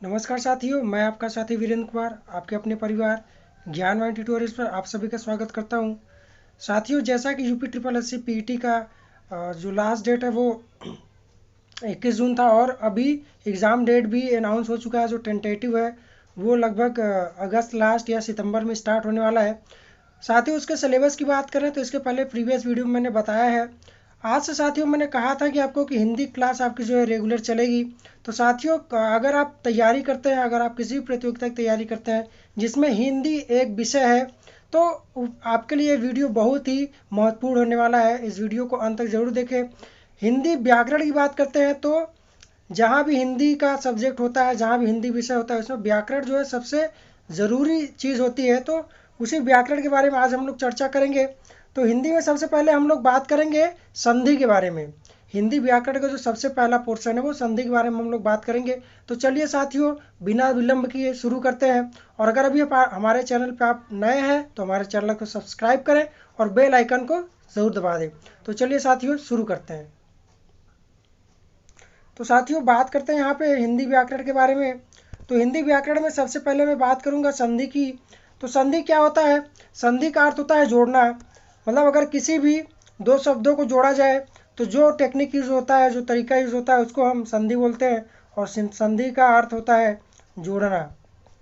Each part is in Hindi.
नमस्कार साथियों, मैं आपका साथी वीरेंद्र कुमार आपके अपने परिवार ज्ञानवाणी ट्यूटोरियल्स पर आप सभी का स्वागत करता हूं। साथियों, जैसा कि UP triple S C PET का जो लास्ट डेट है वो 21 जून था और अभी एग्ज़ाम डेट भी अनाउंस हो चुका है। जो टेंटेटिव है वो लगभग अगस्त लास्ट या सितंबर में स्टार्ट होने वाला है। साथियों, उसके सिलेबस की बात करें तो इसके पहले प्रीवियस वीडियो में मैंने बताया है। आज से साथियों मैंने कहा था कि आपको कि हिंदी क्लास आपकी जो है रेगुलर चलेगी। तो साथियों, अगर आप तैयारी करते हैं, अगर आप किसी भी प्रतियोगिता की तैयारी करते हैं जिसमें हिंदी एक विषय है, तो आपके लिए वीडियो बहुत ही महत्वपूर्ण होने वाला है। इस वीडियो को अंत तक जरूर देखें। हिंदी व्याकरण की बात करते हैं तो जहाँ भी हिंदी का सब्जेक्ट होता है, जहाँ भी हिंदी विषय होता है, उसमें व्याकरण जो है सबसे ज़रूरी चीज़ होती है। तो उसी व्याकरण के बारे में आज हम लोग चर्चा करेंगे। तो हिंदी में सबसे पहले हम लोग बात करेंगे संधि के बारे में। हिंदी व्याकरण का जो सबसे पहला पोर्शन है वो संधि के बारे में हम लोग बात करेंगे। तो चलिए साथियों, बिना विलंब किए शुरू करते हैं। और अगर अभी हमारे चैनल पर आप नए हैं तो हमारे चैनल को सब्सक्राइब करें और बेल आइकन को ज़रूर दबा दें। तो चलिए साथियों, शुरू करते हैं। तो साथियों, बात करते हैं यहाँ पे हिंदी व्याकरण के बारे में। तो हिंदी व्याकरण में सबसे पहले मैं बात करूँगा संधि की। तो संधि क्या होता है? संधि का अर्थ होता है जोड़ना। मतलब अगर किसी भी दो शब्दों को जोड़ा जाए तो जो टेक्निक यूज होता है, जो तरीका यूज होता है, उसको हम संधि बोलते हैं। और संधि का अर्थ होता है जोड़ना।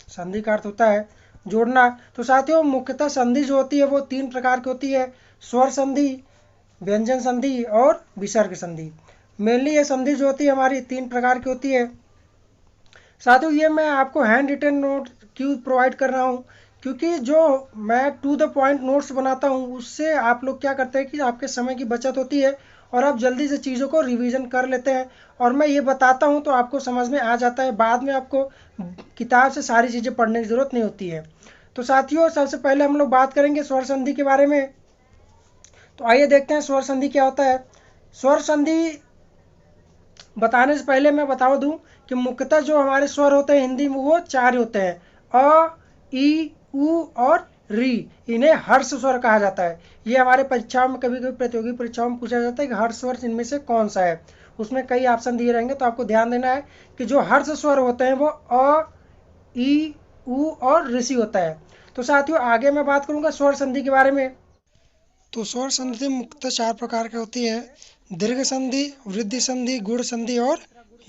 संधि का अर्थ होता है जोड़ना। तो साथियों, मुख्यतः संधि जो होती है वो तीन प्रकार की होती है: स्वर संधि, व्यंजन संधि और विसर्ग संधि। मेनली ये संधि जो होती है हमारी तीन प्रकार की होती है। साथियों, ये मैं आपको हैंड रिटन नोट क्यों प्रोवाइड कर रहा हूँ? क्योंकि जो मैं टू द पॉइंट नोट्स बनाता हूँ उससे आप लोग क्या करते हैं कि आपके समय की बचत होती है और आप जल्दी से चीज़ों को रिवीजन कर लेते हैं। और मैं ये बताता हूँ तो आपको समझ में आ जाता है, बाद में आपको किताब से सारी चीज़ें पढ़ने की ज़रूरत नहीं होती है। तो साथियों, सबसे पहले हम लोग बात करेंगे स्वर संधि के बारे में। तो आइए देखते हैं स्वर संधि क्या होता है। स्वर संधि बताने से पहले मैं बता दूं कि मुख्यतः जो हमारे स्वर होते हैं हिंदी में वो चार होते हैं: अ, ई, उ और री। इन्हें हर्ष स्वर कहा जाता है। ये हमारे परीक्षाओं में, कभी कभी प्रतियोगी परीक्षाओं में पूछा जाता है कि हर्ष स्वर इनमें से कौन सा है। उसमें कई ऑप्शन दिए रहेंगे, तो आपको ध्यान देना है कि जो हर्ष स्वर होते हैं वो अ, ई, उ और ऋषि होता है। तो साथियों, आगे मैं बात करूंगा स्वर संधि के बारे में। तो स्वर संधि मुख्यतः चार प्रकार की होती है: दीर्घ संधि, वृद्धि संधि, गुण संधि और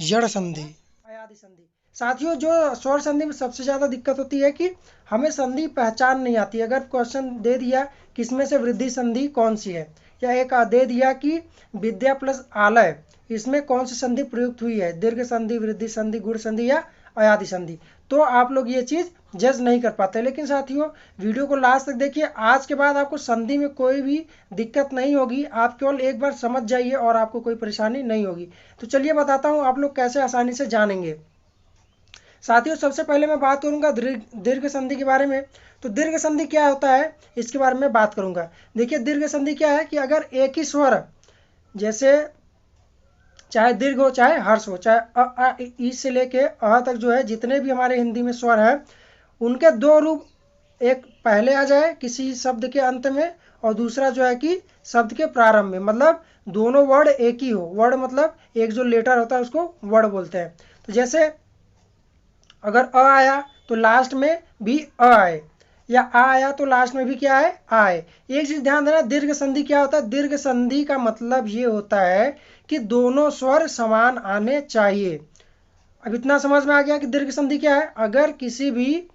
यड़ संधि, अयादि संधि। साथियों, जो स्वर संधि में सबसे ज़्यादा दिक्कत होती है कि हमें संधि पहचान नहीं आती। अगर क्वेश्चन दे दिया कि इसमें से वृद्धि संधि कौन सी है, या एक दे दिया कि विद्या प्लस आलय, इसमें कौन सी संधि प्रयुक्त हुई है, दीर्घ संधि, वृद्धि संधि, गुण संधि या अयादि संधि, तो आप लोग ये चीज़ जज नहीं कर पाते। लेकिन साथियों, वीडियो को लास्ट तक देखिए। आज के बाद आपको संधि में कोई भी दिक्कत नहीं होगी। आप केवल एक बार समझ जाइए और आपको कोई परेशानी नहीं होगी। तो चलिए बताता हूँ आप लोग कैसे आसानी से जानेंगे। साथियों, सबसे पहले मैं बात करूंगा दीर्घ संधि के बारे में। तो दीर्घ संधि क्या होता है इसके बारे में बात करूंगा। देखिए, दीर्घ संधि क्या है कि अगर एक ही स्वर, जैसे चाहे दीर्घ हो चाहे हर्ष हो, चाहे ई से लेके अ तक जो है जितने भी हमारे हिंदी में स्वर हैं, उनके दो रूप, एक पहले आ जाए किसी शब्द के अंत में और दूसरा जो है कि शब्द के प्रारंभ में। मतलब दोनों वर्ड एक ही हो। वर्ड मतलब एक जो लेटर होता है उसको वर्ड बोलते हैं। तो जैसे अगर अ आया तो लास्ट में भी अ आए, या आ आया तो लास्ट में भी क्या है, आ आए। एक चीज ध्यान देना, दीर्घ संधि क्या होता है? दीर्घ संधि का मतलब ये होता है कि दोनों स्वर समान आने चाहिए। अब इतना समझ में आ गया कि दीर्घ संधि क्या है। अगर किसी भी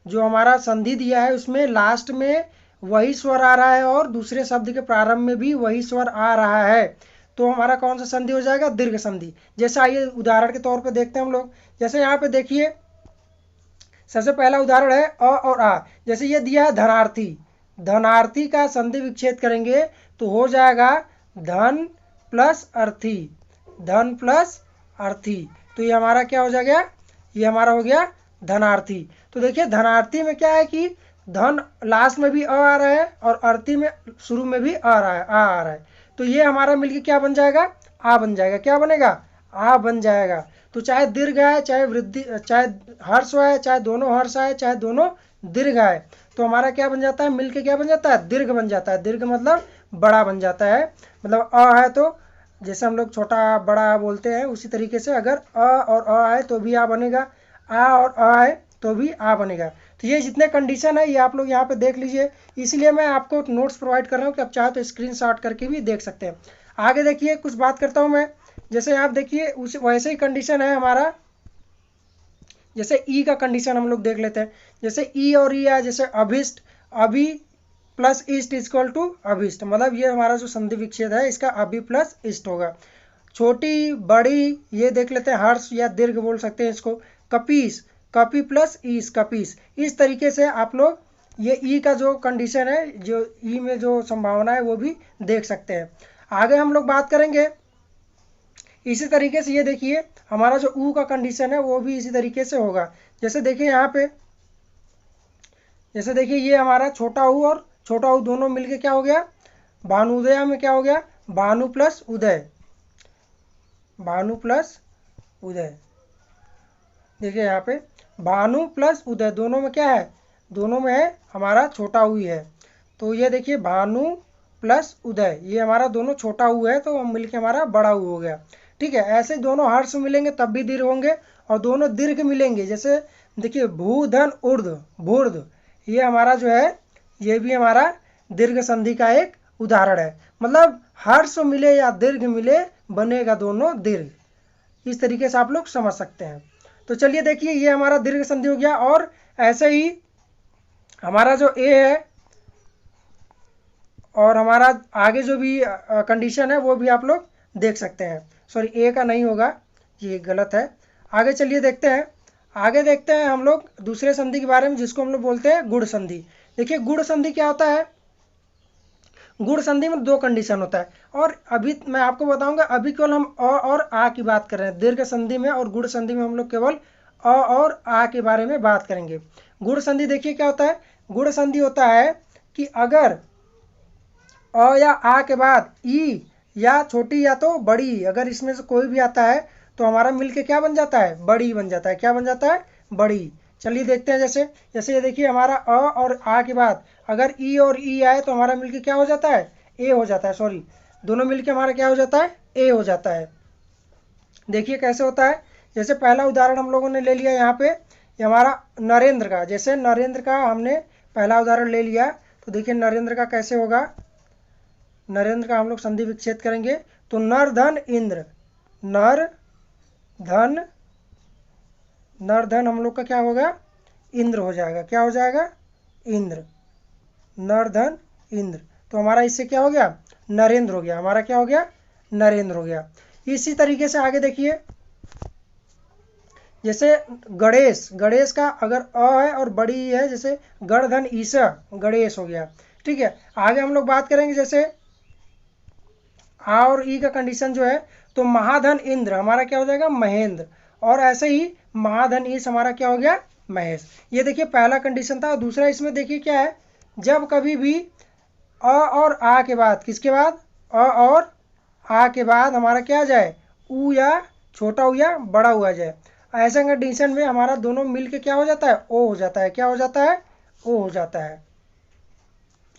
जो हमारा संधि दिया है उसमें लास्ट में वही स्वर आ रहा है और दूसरे शब्द के प्रारंभ में भी वही स्वर आ रहा है, तो हमारा कौन सा संधि हो जाएगा? दीर्घ संधि। जैसे आइए उदाहरण के तौर पे देखते हैं हम लोग। जैसे यहाँ पे देखिए, सबसे पहला उदाहरण है अ और आ। जैसे ये दिया है धनार्थी। धनार्थी का संधि विच्छेद करेंगे तो हो जाएगा धन प्लस अर्थी। धन प्लस अर्थी, तो ये हमारा क्या हो जाएगा? ये हमारा हो गया धनार्थी। तो देखिए, धनार्थी में क्या है कि धन लास्ट में भी अ आ रहा है और अर्थी में शुरू में भी आ रहा है, आ रहा है। तो ये हमारा मिलके क्या बन जाएगा? आ बन जाएगा। क्या बनेगा? आ बन जाएगा। तो चाहे दीर्घ आए, चाहे वृद्धि, चाहे हर्ष आए, चाहे दोनों हर्ष आए, चाहे दोनों दीर्घ आए, तो हमारा क्या बन जाता है? मिलके क्या बन जाता है? दीर्घ बन जाता है। दीर्घ मतलब बड़ा बन जाता है। मतलब अ है तो जैसे हम लोग छोटा बड़ा बोलते हैं, उसी तरीके से अगर अ और अ आए तो भी आ बनेगा। आ और अ है तो भी आ बनेगा। तो ये जितने कंडीशन है ये आप लोग यहाँ पे देख लीजिए, इसलिए मैं आपको नोट्स प्रोवाइड कर रहा हूँ कि आप चाहे तो स्क्रीनशॉट करके भी देख सकते हैं। आगे देखिए कुछ बात करता हूँ मैं, जैसे आप देखिए उस वैसे ही कंडीशन है हमारा, जैसे ई का कंडीशन हम लोग देख लेते हैं। जैसे ई और ई है, जैसे अभिष्ट, अभि प्लस इष्ट इजक्वल टू अभिष्ट, मतलब ये हमारा जो संधि विच्छेद है इसका अभि प्लस इष्ट होगा। छोटी बड़ी ये देख लेते हैं, हर्ष या दीर्घ बोल सकते हैं इसको। कपीस, कपि प्लस ईस, कपीस। इस तरीके से आप लोग ये ई का जो कंडीशन है, जो ई में जो संभावना है वो भी देख सकते हैं। आगे हम लोग बात करेंगे इसी तरीके से, ये देखिए हमारा जो ऊ का कंडीशन है वो भी इसी तरीके से होगा। जैसे देखिए यहाँ पे, जैसे देखिए ये हमारा छोटा ऊ और छोटा ऊ दोनों मिलके क्या हो गया, भानुदया में क्या हो गया, भानु प्लस उदय, भानु प्लस उदय। देखिए यहाँ पे भानु प्लस उदय दोनों में क्या है, दोनों में है हमारा छोटा ऊ है। तो ये देखिए भानु प्लस उदय, ये हमारा दोनों छोटा ऊ है तो मिलके हमारा बड़ा ऊ हो गया। ठीक है, ऐसे दोनों हर्ष मिलेंगे तब भी दीर्घ होंगे, और दोनों दीर्घ मिलेंगे, जैसे देखिए भू धन ऊर्ध भूर्ध, ये हमारा जो है ये भी हमारा दीर्घ संधि का एक उदाहरण है। मतलब हर्ष मिले या दीर्घ मिले बनेगा दोनों दीर्घ। इस तरीके से आप लोग समझ सकते हैं। तो चलिए देखिए ये हमारा दीर्घ संधि हो गया, और ऐसे ही हमारा जो ए है और हमारा आगे जो भी कंडीशन है वो भी आप लोग देख सकते हैं। सॉरी ए का नहीं होगा, ये गलत है। आगे चलिए देखते हैं, आगे देखते हैं हम लोग दूसरे संधि के बारे में जिसको हम लोग बोलते हैं गुण संधि। देखिए गुण संधि क्या होता है, गुण संधि में दो कंडीशन होता है, और अभी मैं आपको बताऊंगा, अभी केवल हम अ और आ की बात कर रहे हैं दीर्घ संधि में, और गुण संधि में हम लोग केवल अ और आ के बारे में बात करेंगे। गुण संधि देखिए क्या होता है, गुण संधि होता है कि अगर अ या आ के बाद ई या छोटी या तो बड़ी, अगर इसमें से कोई भी आता है तो हमारा मिलके क्या बन जाता है, बड़ी बन जाता है। क्या बन जाता है, बड़ी। चलिए देखते हैं, जैसे जैसे ये देखिए हमारा अ और आ के बाद अगर ई और ई आए तो हमारा मिलके क्या हो जाता है, ए हो जाता है। सॉरी, दोनों मिलके हमारा क्या हो जाता है, ए हो जाता है। देखिए कैसे होता है, जैसे पहला उदाहरण हम लोगों ने ले लिया यहाँ पे, ये हमारा नरेंद्र का, जैसे नरेंद्र का हमने पहला उदाहरण ले लिया, तो देखिए नरेंद्र का कैसे होगा, नरेंद्र का हम लोग संधि विच्छेद करेंगे तो नर धन इंद्र, नर धन, नर धन हम लोग का क्या होगा, इंद्र हो जाएगा। क्या हो जाएगा, इंद्र, नर धन इंद्र। तो हमारा इससे क्या हो गया, नरेंद्र हो गया, हमारा क्या हो गया, नरेंद्र हो गया। इसी तरीके से आगे देखिए, जैसे गणेश, गणेश का अगर अ है और बड़ी ई है, जैसे गण धन ईसा, गणेश हो गया। ठीक है, आगे हम लोग बात करेंगे जैसे आ और ई का कंडीशन जो है, तो महाधन इंद्र हमारा क्या हो जाएगा, महेंद्र, और ऐसे ही महाधन ईश हमारा क्या हो गया, महेश। ये देखिए पहला कंडीशन था। दूसरा इसमें देखिए क्या है, जब कभी भी अ और आ के बाद, किसके बाद, अ और आ के बाद हमारा क्या आ जाए, ऊ या छोटा ऊ या बड़ा ऊ आ जाए, ऐसे कंडीशन में हमारा दोनों मिल के क्या हो जाता है, ओ हो जाता है। क्या हो जाता है, ओ हो जाता है।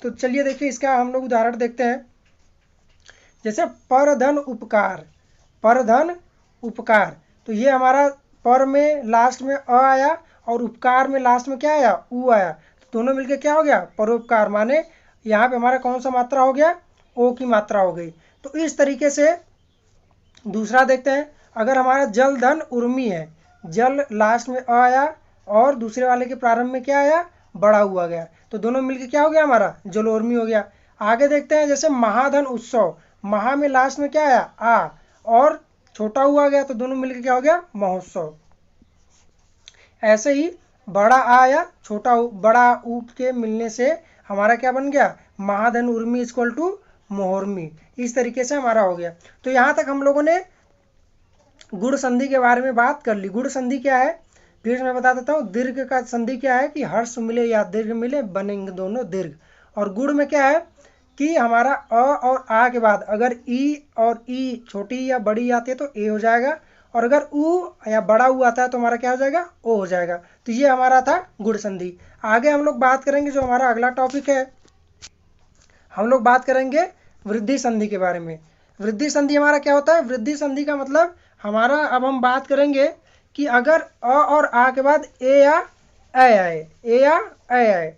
तो चलिए देखिए इसका हम लोग उदाहरण देखते हैं, जैसे परधन उपकार, परधन उपकार, तो ये हमारा पर में लास्ट में अ आया और उपकार में लास्ट में क्या आया, ऊ आया, तो दोनों मिलके क्या हो गया, परोपकार। माने यहाँ पे हमारा कौन सा मात्रा हो गया, ओ की मात्रा हो गई। तो इस तरीके से दूसरा देखते हैं, अगर हमारा जल धन उर्मी है, जल लास्ट में अ आया और दूसरे वाले के प्रारंभ में क्या आया, बड़ा हुआ गया, तो दोनों मिलके क्या हो गया, हमारा जलोर्मी हो गया। आगे देखते हैं, जैसे महाधन उत्सव, महा में लास्ट में क्या आया, आ, और छोटा हुआ गया, तो दोनों मिलके क्या हो गया, महोत्सव। ऐसे ही बड़ा आ या छोटा बड़ा ऊ के मिलने से हमारा क्या बन गया, महाधन उर्मी इक्वल टू मोहर्मी। इस तरीके से हमारा हो गया। तो यहाँ तक हम लोगों ने गुण संधि के बारे में बात कर ली। गुण संधि क्या है, फिर मैं बता देता हूँ। दीर्घ का संधि क्या है कि हर्ष मिले या दीर्घ मिले बनेंगे दोनों दीर्घ। और गुण में क्या है कि हमारा अ और आ के बाद अगर ई और ई छोटी या बड़ी आती है तो ए हो जाएगा, और अगर ऊ या बड़ा ऊ आता है तो हमारा क्या हो जाएगा, ओ हो जाएगा। तो ये हमारा था गुण संधि। आगे हम लोग बात करेंगे, जो हमारा अगला टॉपिक है, हम लोग बात करेंगे वृद्धि संधि के बारे में। वृद्धि संधि हमारा क्या होता है, वृद्धि संधि का मतलब हमारा, अब हम बात करेंगे कि अगर अ और आ के बाद ए या ऐ आए, ए या ऐ आए,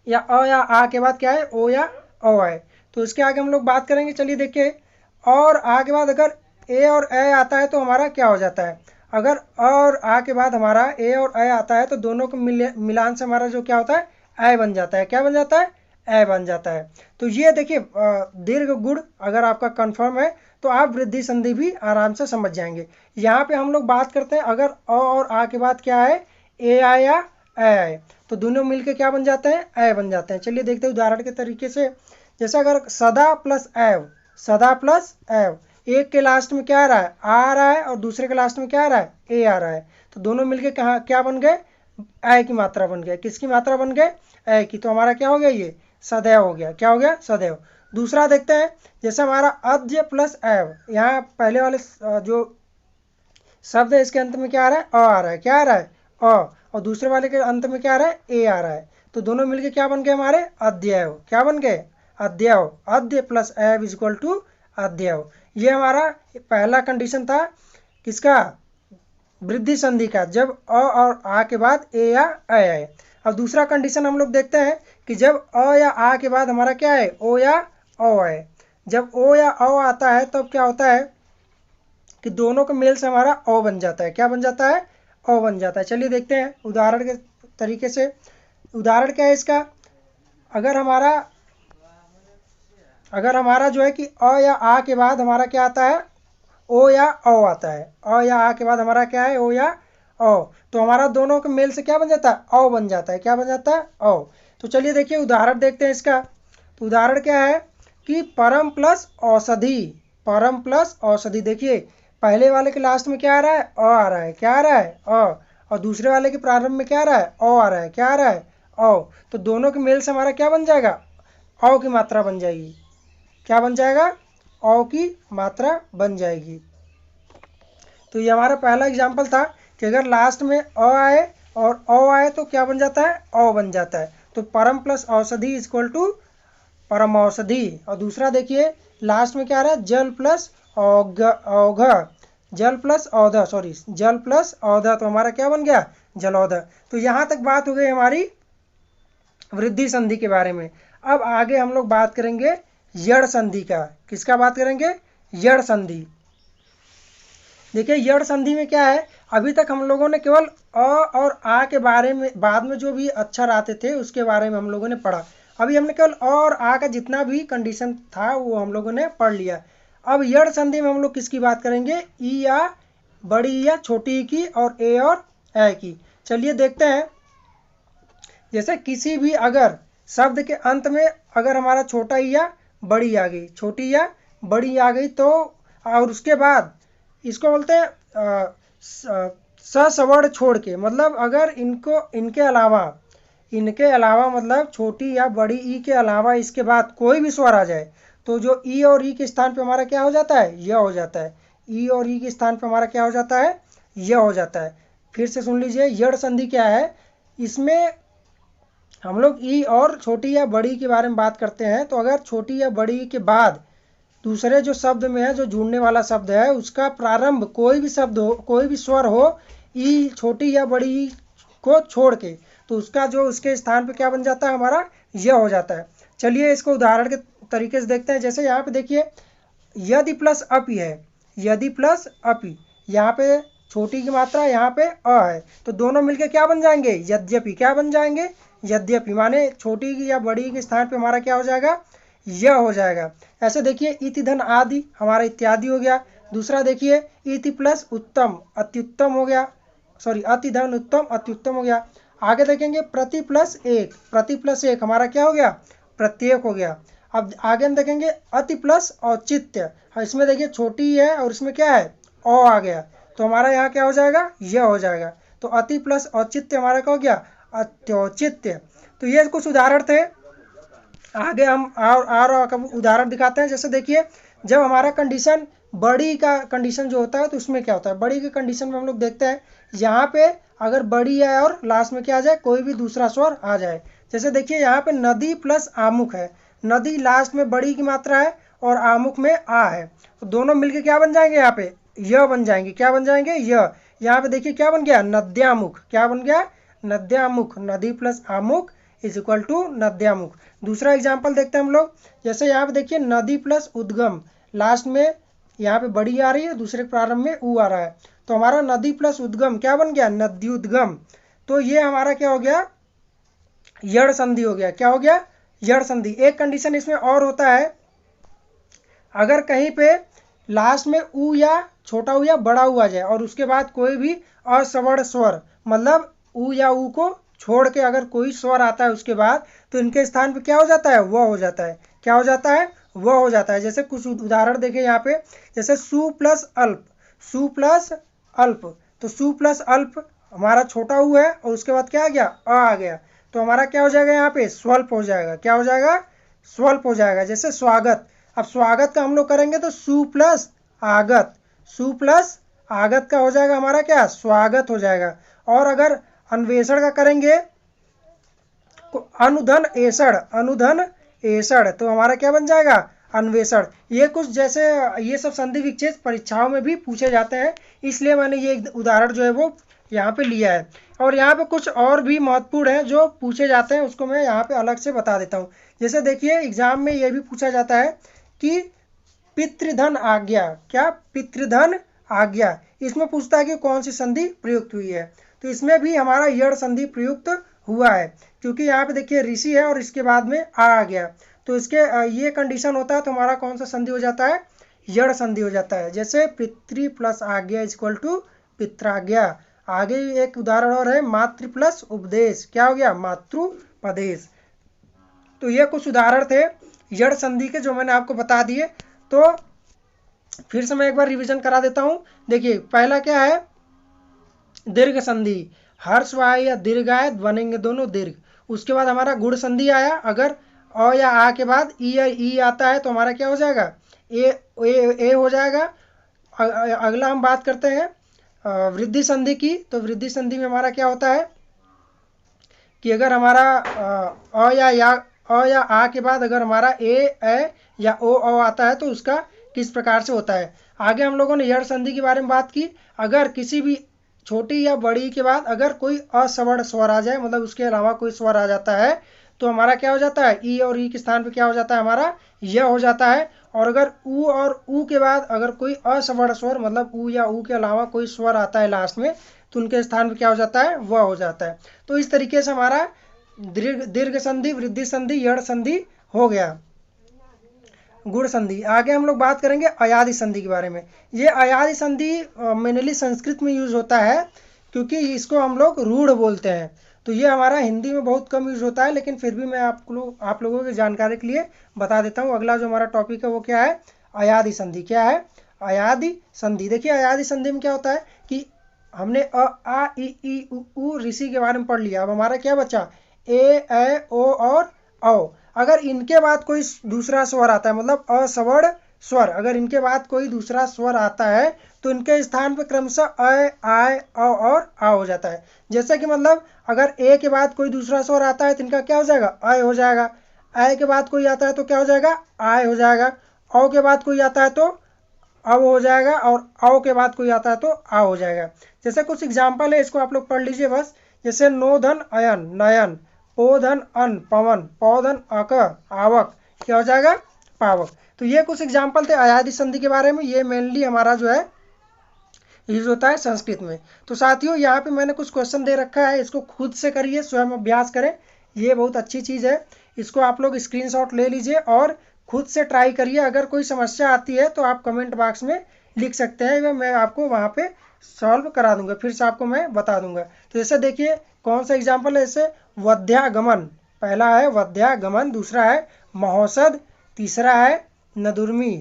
या अ या आ के बाद क्या है, ओ या ओ आए, तो इसके आगे हम लोग बात करेंगे। चलिए देखिए, और आ के बाद अगर ए और ए आता है तो हमारा क्या हो जाता है, अगर अ और आ के बाद हमारा ए और ए आता है तो दोनों को मिलान से हमारा जो क्या होता है, ए बन जाता है। क्या बन जाता है, ए बन जाता है। तो ये देखिए दीर्घ गुण अगर आपका कंफर्म है तो आप वृद्धि संधि भी आराम से समझ जाएंगे। यहाँ पे हम लोग बात करते हैं अगर अ और आ के बाद क्या है, ए आए या ए आए, तो दोनों मिलके क्या बन जाते हैं, ए बन जाते हैं। चलिए देखते हैं उदाहरण के तरीके से। जैसे अगर सदा प्लस एव, सदा प्लस एव, एक के लास्ट में क्या आ रहा है, आ रहा है, और दूसरे के लास्ट में क्या आ रहा है, ए आ रहा है, तो दोनों मिलके कहाँ क्या बन गए, ए की मात्रा बन गया। किसकी मात्रा बन गए, ए की। तो हमारा क्या हो गया, ये सदैव हो गया। क्या हो गया, सदैव। दूसरा देखते हैं, जैसे हमारा अद्य प्लस एव, यहाँ पहले वाले जो शब्द है इसके अंत में क्या आ रहा है, अ आ रहा है। क्या आ रहा है, अ, और दूसरे वाले के अंत में क्या आ रहा है, ए आ रहा है, तो दोनों मिलके क्या बन गए हमारे, अद्यव। क्या बन गए, अद्यव। अद्य प्लस एव इज इक्वल टू अद्यव। ये हमारा पहला कंडीशन था किसका, वृद्धि संधि का, जब अ और आ के बाद ए या ऐ आए। अब दूसरा कंडीशन हम लोग देखते हैं कि जब अ या आ के बाद हमारा क्या है, ओ या औ आए। जब ओ या औ आता है तब क्या होता है कि दोनों के मेल से हमारा ओ बन जाता है। क्या बन जाता है, ओ बन जाता है। चलिए देखते हैं उदाहरण के तरीके से। उदाहरण क्या है इसका, अगर हमारा जो है कि अ या आ के बाद हमारा क्या आता है, ओ या औ आता है। अ या आ के बाद हमारा क्या है, ओ या औ, तो हमारा दोनों के मेल से क्या बन जाता है, औ बन जाता है। क्या बन जाता है, औ। तो चलिए देखिए उदाहरण देखते हैं इसका। तो उदाहरण क्या है कि परम प्लस औषधि, परम प्लस औषधि। देखिए पहले वाले के लास्ट में क्या आ रहा है, अ आ रहा है। क्या आ रहा है, अ, और दूसरे वाले के प्रारंभ में क्या आ रहा है, ओ आ रहा है। क्या आ रहा है, औ। तो दोनों के मेल से हमारा क्या बन जाएगा, औ की मात्रा बन जाएगी। क्या बन जाएगा, औ की मात्रा बन जाएगी। तो ये हमारा पहला एग्जाम्पल था कि अगर लास्ट में अ आए और औ आए तो क्या बन जाता है, औ बन जाता है। तो परम प्लस औषधि इज इक्वल टू परम औषधि। और दूसरा देखिए लास्ट में क्या आ रहा है, जल प्लस औघ, औघ, जल प्लस औध, सॉरी जल प्लस औध, तो हमारा क्या बन गया, जलौध। तो यहाँ तक बात हो गई हमारी वृद्धि संधि के बारे में। अब आगे हम लोग बात करेंगे यड़ संधि का। किसका बात करेंगे, यड़ संधि। देखिए यड़ संधि में क्या है, अभी तक हम लोगों ने केवल अ और आ के बारे में, बाद में जो भी अक्षर आते थे उसके बारे में हम लोगों ने पढ़ा। अभी हमने केवल अ और आ का जितना भी कंडीशन था वो हम लोगों ने पढ़ लिया। अब यड़ संधि में हम लोग किसकी बात करेंगे, ई या बड़ी या छोटी की, और ए और ए की। चलिए देखते हैं। जैसे किसी भी अगर शब्द के अंत में अगर हमारा छोटा ई या बड़ी आ गई, छोटी या बड़ी आ गई, तो और उसके बाद इसको बोलते हैं सवर्ण छोड़ के, मतलब अगर इनके अलावा मतलब छोटी या बड़ी ई के अलावा इसके बाद कोई भी स्वर आ जाए तो जो ई और ई के स्थान पे हमारा क्या हो जाता है, यह हो जाता है। ई और ई के स्थान पे हमारा क्या हो जाता है, यह हो जाता है। फिर से सुन लीजिए, यड़ संधि क्या है, इसमें हम लोग ई और छोटी या बड़ी के बारे में बात करते हैं। तो अगर छोटी या बड़ी के बाद दूसरे जो शब्द में है, जो जुड़ने वाला शब्द है, उसका प्रारंभ कोई भी शब्द हो, कोई भी स्वर हो ई छोटी या बड़ी को छोड़ के, तो उसका जो उसके स्थान पे क्या बन जाता है, हमारा यह हो जाता है। चलिए इसको उदाहरण के तरीके से देखते हैं। जैसे यहाँ पे देखिए यदि प्लस अपि है, यदि प्लस अपि, यहाँ पे छोटी की मात्रा, यहाँ पे अ है, तो दोनों मिलके क्या बन जाएंगे, यद्यपि। क्या बन जाएंगे, यद्यपि, माने छोटी की या बड़ी के स्थान पे हमारा क्या हो जाएगा, यह हो जाएगा। ऐसे देखिए इति धन आदि हमारा इत्यादि हो गया। दूसरा देखिए इति प्लस उत्तम अत्युत्तम हो गया, सॉरी अति धन उत्तम अत्युत्तम हो गया। आगे देखेंगे प्रति प्लस एक, प्रति प्लस एक हमारा क्या हो गया, प्रत्येक हो गया। अब आगे हम देखेंगे अति प्लस औचित्य, इसमें देखिए छोटी है और इसमें क्या है, औ आ गया, तो हमारा यहाँ क्या हो जाएगा, यह हो जाएगा। तो अति प्लस औचित्य हमारा क्या हो गया, अत्योचित्य। तो ये कुछ उदाहरण थे। आगे हम और उदाहरण दिखाते हैं। जैसे देखिए जब हमारा कंडीशन बड़ी का कंडीशन जो होता है तो उसमें क्या होता है, बड़ी के कंडीशन में हम लोग देखते हैं यहाँ पे अगर बड़ी है और लास्ट में क्या आ जाए, कोई भी दूसरा स्वर आ जाए। जैसे देखिए यहाँ पे नदी प्लस आमुख है, नदी लास्ट में बड़ी की मात्रा है और आमुख में आ है, तो दोनों मिलके क्या बन जाएंगे, यहाँ पे यह बन जाएंगे। क्या बन जाएंगे, यह। यहाँ पे देखिए क्या बन गया, नद्यामुख। क्या बन गया, नद्यामुख। नदी प्लस आमुख इज इक्वल टू नद्यामुख। दूसरा एग्जाम्पल देखते हैं हम लोग। जैसे यहाँ पे देखिए नदी प्लस उद्गम, लास्ट में यहाँ पे बड़ी आ रही है, दूसरे प्रारंभ में ऊ आ रहा है, तो हमारा नदी प्लस उद्गम क्या बन गया, नद्युद्गम। तो ये हमारा क्या हो गया, यड़ संधि हो गया। क्या हो गया, यड़ संधि। एक कंडीशन इसमें और होता है, अगर कहीं पे लास्ट में ऊ या छोटा ऊ या बड़ा ऊ आ जाए और उसके बाद कोई भी असवर्ण स्वर, मतलब ऊ या ऊ को छोड़ के अगर कोई स्वर आता है उसके बाद, तो इनके स्थान पे क्या हो जाता है, वह हो जाता है। क्या हो जाता है, वह हो जाता है। जैसे कुछ उदाहरण देखें यहाँ पे, जैसे सु प्लस अल्प, सु प्लस अल्प, तो सु प्लस अल्प हमारा छोटा ऊ है और उसके बाद क्या आ गया, आ गया, तो हमारा क्या हो जाएगा, यहाँ पे स्वल्प हो जाएगा। क्या हो जाएगा, स्वल्प हो जाएगा। जैसे स्वागत, अब स्वागत का हम लोग करेंगे तो सु प्लस आगत, सु प्लस आगत का हो जाएगा हमारा क्या, स्वागत हो जाएगा। और अगर अन्वेषण का करेंगे, अनुधन एषण, अनुधन एषण, तो हमारा क्या बन जाएगा, अन्वेषण। ये कुछ जैसे ये सब संधि विच्छेद परीक्षाओं में भी पूछे जाते हैं, इसलिए मैंने ये उदाहरण जो है वो यहाँ पे लिया है। और यहाँ पे कुछ और भी महत्वपूर्ण है जो पूछे जाते हैं, उसको मैं यहाँ पे अलग से बता देता हूँ। जैसे देखिए एग्जाम में ये भी पूछा जाता है कि पितृधन आज्ञा, क्या, पितृधन आज्ञा, इसमें पूछता है कि कौन सी संधि प्रयुक्त हुई है, तो इसमें भी हमारा यड़ संधि प्रयुक्त हुआ है, क्योंकि यहाँ पे देखिए ऋषि है और इसके बाद में आ गया, तो इसके ये कंडीशन होता है, तो हमारा कौन सा संधि हो जाता है, यड़ संधि हो जाता है। जैसे पितृ प्लस आज्ञा इज इक्वल टू पित्राज्ञा। आगे एक उदाहरण और है, मातृ प्लस उपदेश, क्या हो गया, मातृपदेश। तो ये कुछ उदाहरण थे यड़ संधि के जो मैंने आपको बता दिए। तो फिर से मैं एक बार रिवीजन करा देता हूँ। देखिए पहला क्या है, दीर्घ संधि, हर्षवाय या दीर्घाय बनेंगे दोनों दीर्घ। उसके बाद हमारा गुण संधि आया, अगर अ या आ के बाद ई या ई आता है तो हमारा क्या हो जाएगा, ए हो जाएगा। अगला हम बात करते हैं वृद्धि संधि की। तो वृद्धि संधि में हमारा क्या होता है कि अगर हमारा अ या आ के बाद अगर हमारा ए या ओ आता है तो उसका किस प्रकार से होता है। आगे हम लोगों ने यड़ संधि के बारे में बात की, अगर किसी भी छोटी या बड़ी के बाद अगर कोई असवर्ण स्वर आ जाए, मतलब उसके अलावा कोई स्वर आ जाता है, तो हमारा क्या हो जाता है, ई और ई के स्थान पे क्या हो जाता है, हमारा य हो जाता है। और अगर ऊ और ऊ के बाद अगर कोई असवर्ण स्वर, मतलब ऊ या ऊ के अलावा कोई स्वर आता है लास्ट में, तो उनके स्थान पे क्या हो जाता है, वह हो जाता है। तो इस तरीके से हमारा दीर्घ संधि, वृद्धि संधि, यड़ संधि हो गया। गुण संधि। आगे हम लोग बात करेंगे अयादि संधि के बारे में। ये अयादि संधि मेनली संस्कृत में यूज होता है, क्योंकि इसको हम लोग रूढ़ बोलते हैं। तो ये हमारा हिंदी में बहुत कम यूज होता है, लेकिन फिर भी मैं आप लोगों की जानकारी के लिए बता देता हूँ। अगला जो हमारा टॉपिक है वो क्या है, अयादि संधि। क्या है, अयादि संधि। देखिए अयादि संधि में क्या होता है कि हमने अ आ ई उ ऋषि के बारे में पढ़ लिया, अब हमारा क्या बचा, ए ओ और औ। अगर इनके बाद कोई दूसरा स्वर आता है, मतलब असवर्ण स्वर, अगर इनके बाद कोई दूसरा स्वर आता है तो इनके स्थान पर क्रमशः आय और आ हो जाता है। जैसे कि मतलब अगर ए के बाद कोई दूसरा स्वर आता है तो इनका क्या हो जाएगा, अय हो जाएगा। आय के बाद कोई आता है तो क्या हो जाएगा, आय हो जाएगा। औ के बाद कोई आता है तो अब हो जाएगा, और औ के बाद कोई आता है तो आ हो जाएगा। जैसे कुछ एग्जाम्पल है, इसको आप लोग पढ़ लीजिए बस। जैसे नोधन अयन नयन, पोधन अन पवन, पौधन अक आवक, क्या हो जाएगा, पावक। तो ये कुछ एग्जाम्पल थे अयादि संधि के बारे में। ये मेनली हमारा जो है यूज होता है संस्कृत में। तो साथियों यहाँ पे मैंने कुछ क्वेश्चन दे रखा है, इसको खुद से करिए, स्वयं अभ्यास करें, ये बहुत अच्छी चीज़ है। इसको आप लोग स्क्रीनशॉट ले लीजिए और खुद से ट्राई करिए। अगर कोई समस्या आती है तो आप कमेंट बॉक्स में लिख सकते हैं, मैं आपको वहाँ पे सॉल्व करा दूंगा, फिर से आपको मैं बता दूंगा। तो जैसे देखिए कौन सा एग्जाम्पल है, जैसे वध्यागमन, पहला है वध्यागमन, दूसरा है महोषध, तीसरा है नदुर्मी,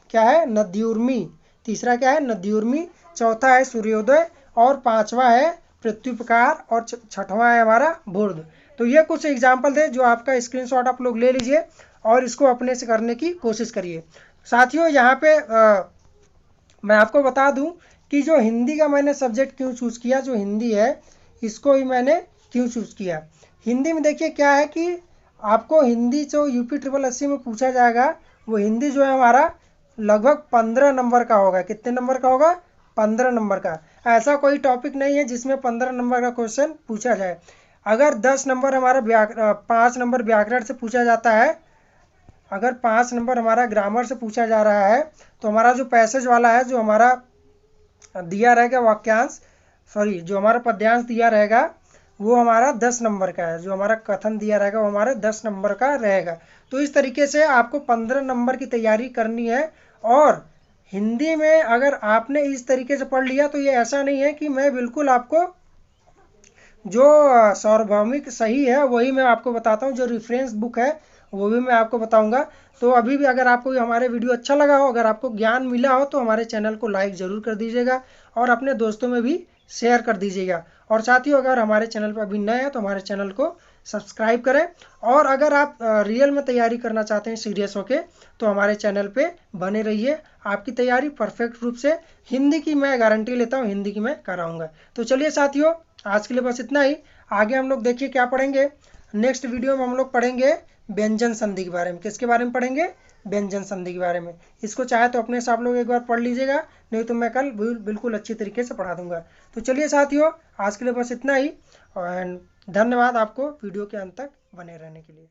क्या है, नद्युर्मी, तीसरा क्या है, नद्युर्मी, चौथा है सूर्योदय, और पांचवा है प्रत्युपकार, और छठवां है हमारा भूर्द। तो ये कुछ एग्जाम्पल थे जो आपका स्क्रीनशॉट आप लोग ले लीजिए और इसको अपने से करने की कोशिश करिए। साथियों यहाँ पे मैं आपको बता दूं कि जो हिंदी का मैंने सब्जेक्ट क्यों चूज़ किया, जो हिंदी है इसको ही मैंने क्यों चूज़ किया। हिंदी में देखिए क्या है कि आपको हिंदी जो यूपी 8080 में पूछा जाएगा, वो हिंदी जो है हमारा लगभग 15 नंबर का होगा। कितने नंबर का होगा, 15 नंबर का। ऐसा कोई टॉपिक नहीं है जिसमें 15 नंबर का क्वेश्चन पूछा जाए। अगर 10 नंबर हमारा 5 नंबर व्याकरण से पूछा जाता है, अगर 5 नंबर हमारा ग्रामर से पूछा जा रहा है, तो हमारा जो पैसेज वाला है, जो हमारा दिया रहेगा वाक्यांश, सॉरी जो हमारा पद्यांश दिया रहेगा वो हमारा 10 नंबर का है, जो हमारा कथन दिया रहेगा वो हमारे 10 नंबर का रहेगा। तो इस तरीके से आपको 15 नंबर की तैयारी करनी है। और हिंदी में अगर आपने इस तरीके से पढ़ लिया तो ये ऐसा नहीं है कि मैं बिल्कुल आपको जो सार्वभौमिक सही है वही मैं आपको बताता हूँ, जो रेफरेंस बुक है वो भी मैं आपको बताऊंगा। तो अभी भी अगर आपको हमारे वीडियो अच्छा लगा हो, अगर आपको ज्ञान मिला हो, तो हमारे चैनल को लाइक ज़रूर कर दीजिएगा और अपने दोस्तों में भी शेयर कर दीजिएगा। और साथियों, अगर हमारे चैनल पर अभी नए हैं तो हमारे चैनल को सब्सक्राइब करें। और अगर आप रियल में तैयारी करना चाहते हैं सीरियस होके, तो हमारे चैनल पे बने रहिए। आपकी तैयारी परफेक्ट रूप से, हिंदी की मैं गारंटी लेता हूँ, हिंदी की मैं कराऊंगा। तो चलिए साथियों, आज के लिए बस इतना ही। आगे हम लोग देखिए क्या पढ़ेंगे। नेक्स्ट वीडियो में हम लोग पढ़ेंगे व्यंजन संधि के बारे में। किसके बारे में पढ़ेंगे? व्यंजन संधि के बारे में। इसको चाहे तो अपने से आप लोग एक बार पढ़ लीजिएगा, नहीं तो मैं कल बिल्कुल अच्छी तरीके से पढ़ा दूंगा। तो चलिए साथियों, आज के लिए बस इतना ही, और धन्यवाद आपको वीडियो के अंत तक बने रहने के लिए।